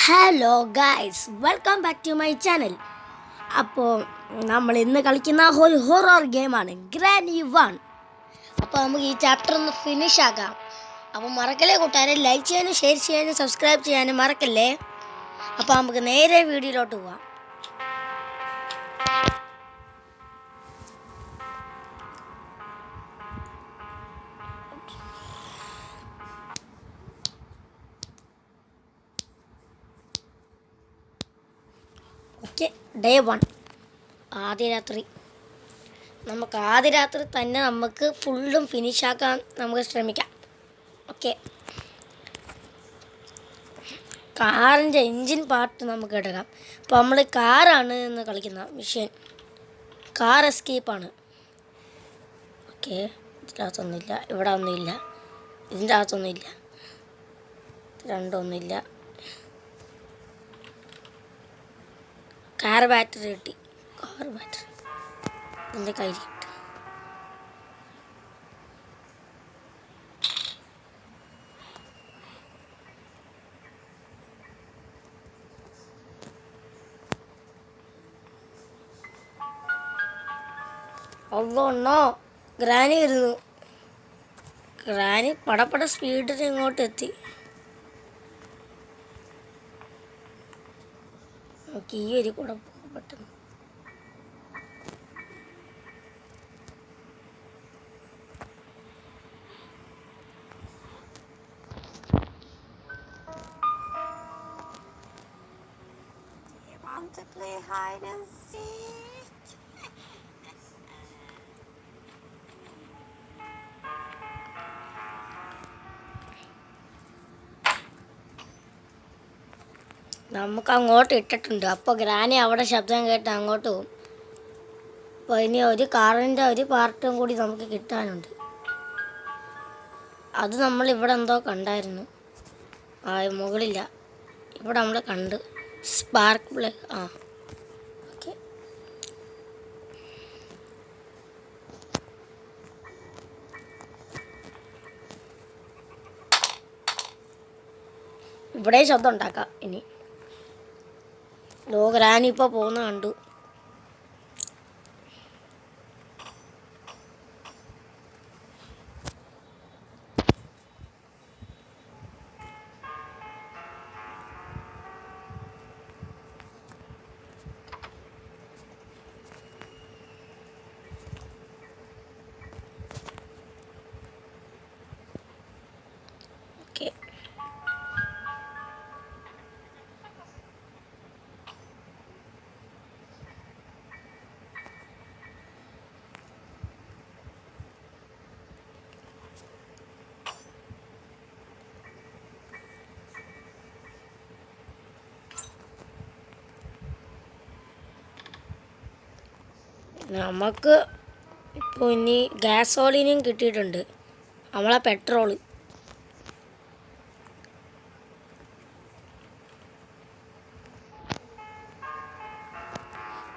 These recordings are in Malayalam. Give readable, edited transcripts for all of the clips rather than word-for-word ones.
Hello guys, welcome back to my channel. അപ്പോൾ നമ്മൾ ഇന്ന് കളിക്കുന്ന ഒരു ഹൊറർ ഗെയിമാണ് ഗ്രാനി 1. അപ്പോൾ നമുക്ക് ഈ ചാപ്റ്റർ ഒന്ന് ഫിനിഷ് ആക്കാം. അപ്പോൾ മറക്കല്ലേ കൂട്ടുകാരെ, ലൈക്ക് ചെയ്യാനും ഷെയർ ചെയ്യാനും സബ്സ്ക്രൈബ് ചെയ്യാനും മറക്കല്ലേ. അപ്പോൾ നമുക്ക് നേരെ വീഡിയോയിലോട്ട് പോവാം. ഓക്കെ, ഡേ 1 ആദ്യ രാത്രി. നമുക്ക് ആദ്യ രാത്രി തന്നെ നമുക്ക് ഫുള്ളും ഫിനിഷാക്കാൻ നമുക്ക് ശ്രമിക്കാം. ഓക്കെ, കാറിൻ്റെ എൻജിൻ പാർട്ട് നമുക്ക് എടുക്കാം. അപ്പോൾ നമ്മൾ കാറാണ് ഇന്ന് കളിക്കുന്ന മിഷൻ. കാർ എസ്കേപ്പാണ്. ഓക്കെ, ഇതിൻ്റെ അകത്തൊന്നുമില്ല, ഇവിടെ ഒന്നുമില്ല, ഇതിൻ്റെ അകത്തൊന്നുമില്ല, രണ്ടൊന്നുമില്ല. കാർ ബാറ്ററി കിട്ടി. കാർ ബാറ്ററി എൻ്റെ കയ്യിൽ കിട്ടി. ഒന്നോ ഗ്രാനി വരുന്നു. ഗ്രാനി പടപട സ്പീഡിൽ ഇങ്ങോട്ട് എത്തി. നമുക്ക് ഈ ഒരു കൂടെ പോകാൻ പറ്റുന്നു. നമുക്ക് അങ്ങോട്ട് ഇട്ടിട്ടുണ്ട്. അപ്പോൾ ഗ്രാനി അവിടെ ശബ്ദം കേട്ട് അങ്ങോട്ട് പോകും. അപ്പോൾ ഇനി ഒരു കാറിൻ്റെ ഒരു പാർട്ടും കൂടി നമുക്ക് കിട്ടാനുണ്ട്. അത് നമ്മൾ ഇവിടെ എന്തോ കണ്ടായിരുന്നു. മുകളില്ല, ഇവിടെ നമ്മൾ കണ്ട് സ്പാർക്ക് പ്ലഗ്. ഓക്കെ, ഇവിടെ ശബ്ദം ഉണ്ടാക്കാം. ഇനി ഗ്രാനി ഇപ്പോൾ പോകുന്ന കണ്ടു. ഓക്കെ, നമുക്ക് ഇപ്പോൾ ഇനി ഗ്യാസോളിനും കിട്ടിയിട്ടുണ്ട്, നമ്മളെ പെട്രോള്.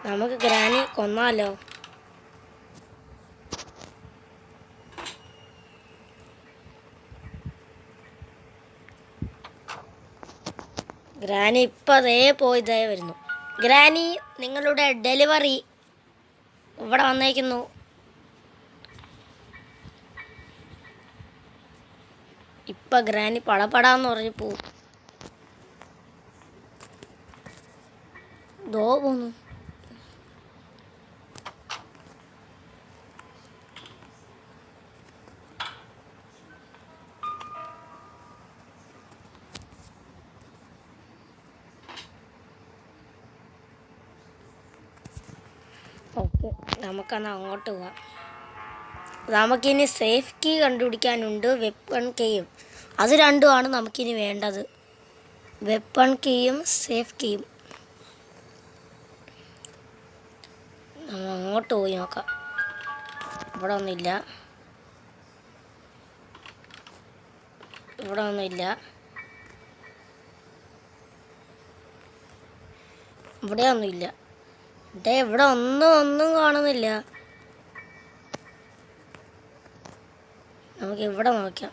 നമുക്ക് ഗ്രാനി കൊന്നാലോ? ഗ്രാനി ഇപ്പം പോയതേ വരുന്നു. ഗ്രാനി, നിങ്ങളുടെ ഡെലിവറി ഇവിടെ വന്നേക്കുന്നു. ഇപ്പം ഗ്രാനി പടപടാന്ന് പറഞ്ഞ് പോവും. ദോ പോന്നു. ഓക്കെ, നമുക്കന്ന് അങ്ങോട്ട് പോവാം. നമുക്കിനി സേഫ് കീ കണ്ടുപിടിക്കാനുണ്ട്, വെപ്പൺ കീയും. അത് രണ്ടുമാണ് നമുക്കിനി വേണ്ടത്, വെപ്പൺ കീയും സേഫ് കീയും. നമ്മൾ അങ്ങോട്ട് പോയി നോക്കാം. ഇവിടെ ഒന്നുമില്ല, ഇവിടെ ഒന്നുമില്ല, ഇവിടെ ഒന്നുമില്ല. ഇവിടെ ഒന്നും കാണുന്നില്ല. നമുക്ക് ഇവിടെ നോക്കാം.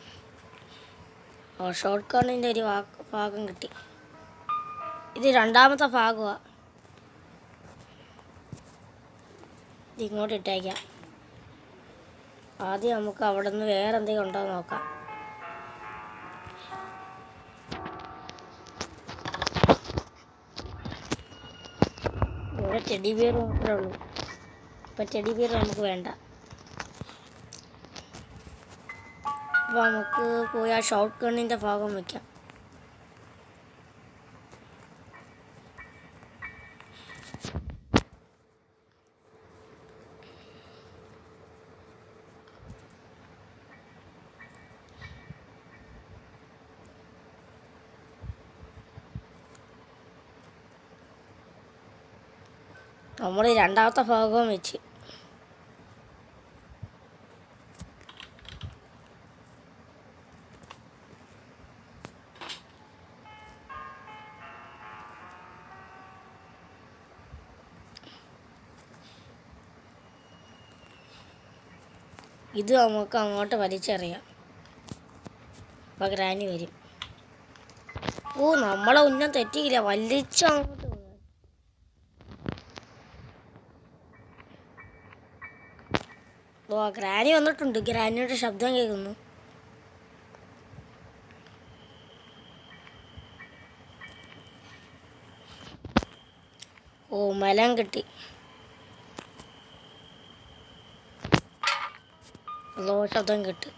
ഷോർട്ട് കണ്ണിൻ്റെ ഒരു ഭാഗം കിട്ടി. ഇത് രണ്ടാമത്തെ ഭാഗമാണ്. ഇങ്ങോട്ട് ഇട്ടേക്കാം. ആദ്യം നമുക്ക് അവിടെ നിന്ന് വേറെ എന്തെങ്കിലും ഉണ്ടോ എന്ന് നോക്കാം. ഇവിടെ ടെഡി ബിയർ മാത്രമേ ഉള്ളൂ. ഇപ്പം ടെഡി ബിയർ നമുക്ക് വേണ്ട. അപ്പോൾ നമുക്ക് പോയി ആ ഷോട്ട് ഗണ്ണിൻ്റെ ഭാഗം വയ്ക്കാം. നമ്മൾ രണ്ടാമത്തെ ഭാഗവും വെച്ച് ഇത് നമുക്ക് അങ്ങോട്ട് വലിച്ചെറിയാം. അപ്പോൾ ഗ്രാനി വരും. ഓ, നമ്മളെ ഉന്നം തെറ്റിയില്ല, വലിച്ചങ്ങോട്ട്. ഓ, ഗ്രാനി വന്നിട്ടുണ്ട്. ഗ്രാനിയുടെ ശബ്ദം കേൾക്കുന്നു. ഓ, മലം കിട്ടി. ലോ ശബ്ദം കിട്ടി.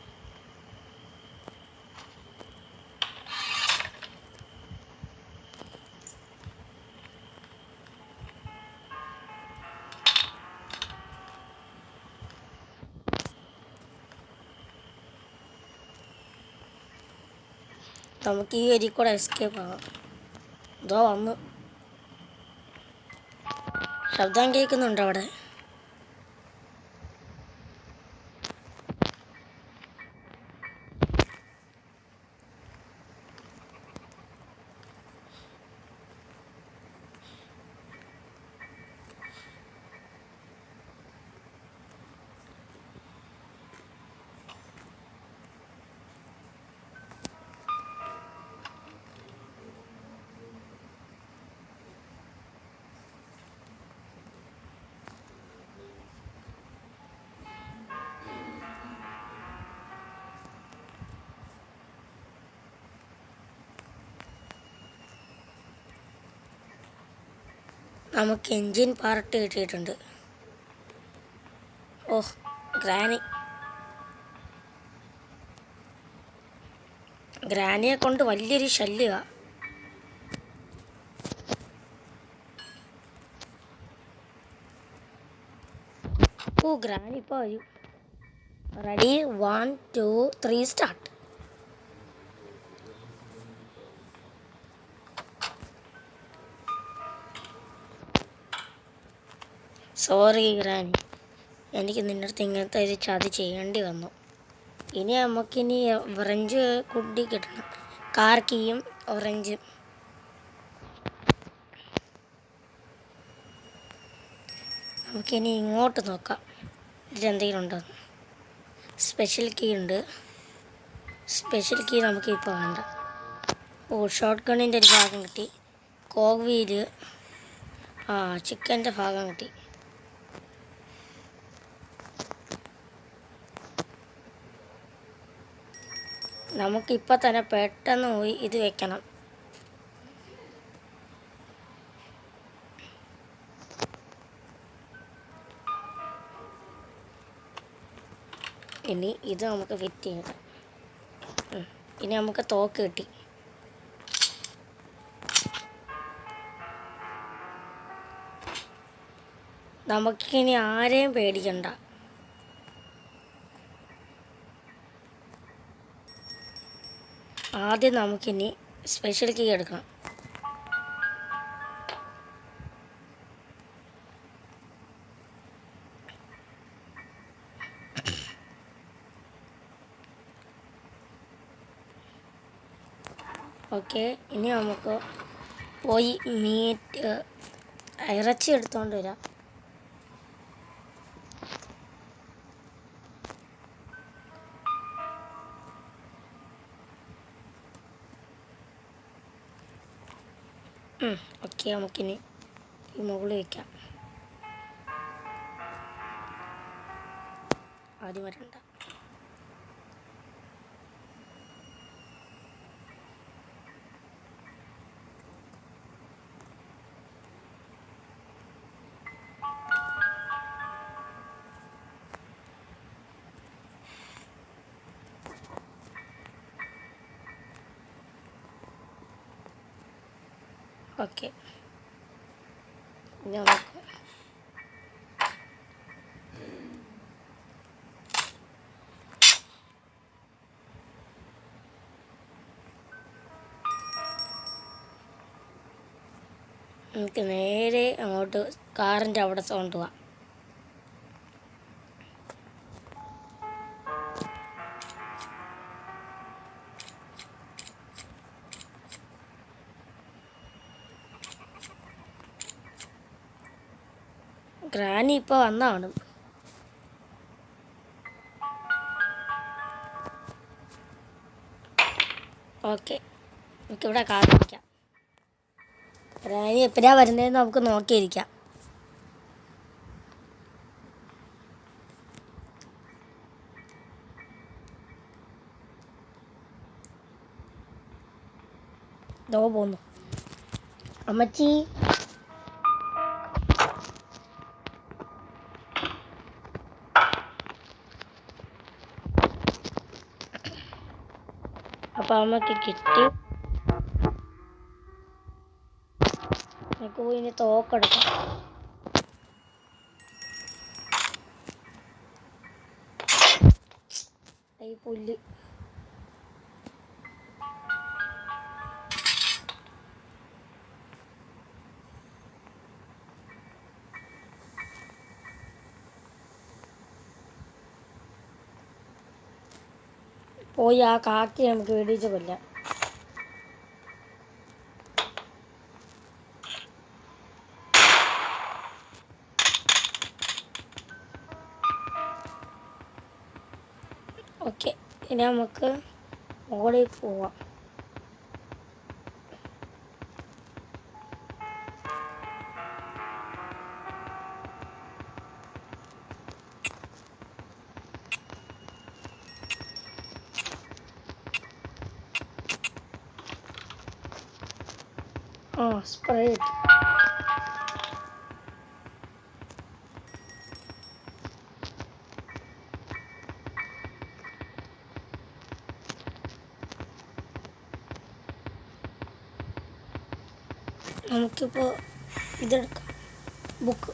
നമുക്ക് ഈ വരി കൂടെ എസ്കേപ്പ് ആവാം. ഇതോ വന്നു. ശബ്ദം കേൾക്കുന്നുണ്ട് അവിടെ. നമുക്ക് എൻജിൻ പാർട്ട് കിട്ടിയിട്ടുണ്ട്. ഓഹ്, ഗ്രാനിയെ കൊണ്ട് വലിയൊരു ശല്യമാണ്. ഓ, ഗ്രാനി ഇപ്പോൾ വരും. Ready, 1 2 3 start. സോറി ഗ്രാനി, എനിക്ക് നിൻ്റെ അടുത്ത് ഇങ്ങനത്തെ ഒരു ചതി ചെയ്യേണ്ടി വന്നു. ഇനി നമുക്കിനി ഓറഞ്ച് കുട്ടി കിട്ടണം. കാർ കീയും ഓറഞ്ചും. നമുക്കിനി ഇങ്ങോട്ട് നോക്കാം, ഇതിലെന്തെങ്കിലും ഉണ്ടോ. സ്പെഷ്യൽ കീ ഉണ്ട്. സ്പെഷ്യൽ കീ നമുക്ക് ഇപ്പോൾ വേണ്ട. ഓ, ഷോട്ട് ഗണ്ണിൻ്റെ ഒരു ഭാഗം കിട്ടി. കോഗ് വീല്, ചിക്കൻ്റെ ഭാഗം കിട്ടി. നമുക്കിപ്പോൾ തന്നെ പെട്ടെന്ന് പോയി ഇത് വെക്കണം. ഇനി ഇത് നമുക്ക് ഫിറ്റ് ചെയ്യണം. ഇനി നമുക്ക് തോക്ക് കിട്ടി. നമുക്കിനി ആരെയും പേടിക്കണ്ട. ആദ്യം നമുക്കിനി സ്പെഷ്യൽ കീ എടുക്കണം. ഓക്കെ, ഇനി നമുക്ക് പോയി ഇറച്ചി എടുത്തുകൊണ്ട് വരാം. ഓക്കെ, നമുക്കിനി ഈ മുകളിൽ വയ്ക്കാം. ആദ്യം വരണ്ട. ഓക്കെ, ഇനി നമുക്ക് നേരെ അങ്ങോട്ട് കാറിൻ്റെ അവിടെ കൊണ്ടുപോവാം. ഗ്രാനി ഇപ്പോൾ വന്നാണ്. ഓക്കെ, നമുക്കിവിടെ കാത്തിരിക്കാം. ഗ്രാനി എപ്പോഴാണ് വരുന്നതെന്ന് നമുക്ക് നോക്കിയിരിക്കാം. ദോ പോന്നു അമ്മച്ചി. അപ്പം അമ്മക്ക് കിട്ടി. നമുക്ക് പോയി ഇനി തോക്കെടുക്കാം. ഈ പുല്ല് പോയി ആ കാക്കി നമുക്ക് വെടിച്ച് കൊല്ലാം. ഓക്കെ, ഇനി നമുക്ക് മുകളിൽ പോവാം. സ്പ്രേ ഇട്ടു. നമുക്കിപ്പോൾ ഇതെടുക്കാം, ബുക്ക്.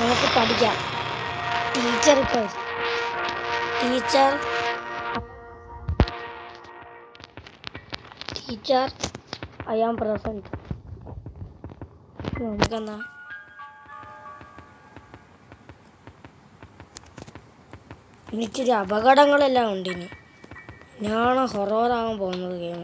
നമുക്ക് പഠിക്കാം. ടീച്ചർ ഇപ്പോൾ ടീച്ചർ ഐ ആം പ്രസൻറ്റ്. നമുക്കെന്നാ ഇച്ചിരി അപകടങ്ങളെല്ലാം ഉണ്ട്. ഇനിയാണ് ഹൊറോറാകാൻ പോകുന്നത് ഗെയിം.